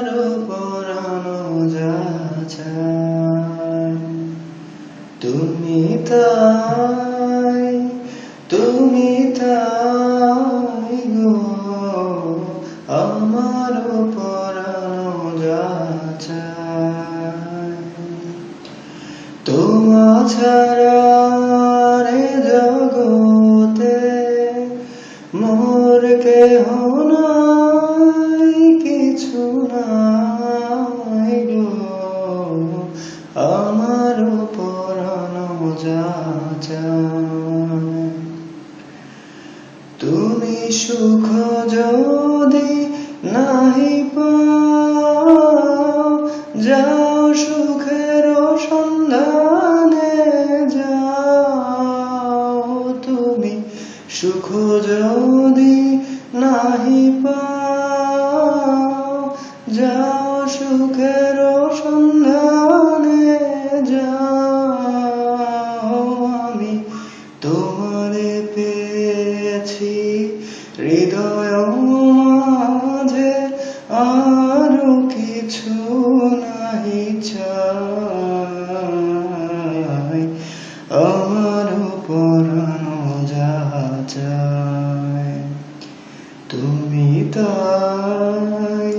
আমার পরানো যা চায় তুমি তাই গো আমার পরানো যা চায় তোমা ছাড়া রে জগতে মোর কেহ নাই কিছু নাই গো আমার পরানো যা চায় তুমি সুখ যদি নাহি পাও যাও সুখের সন্ধানে যাও তুমি সুখ যদি নাহি পাও যাও সুখের সন্ধানে যাও আমি তোমারে পেয়েছি হৃদয় মাঝে আরো কিছু নাহি চাই আমার পরানো যা চায় তুমি তাই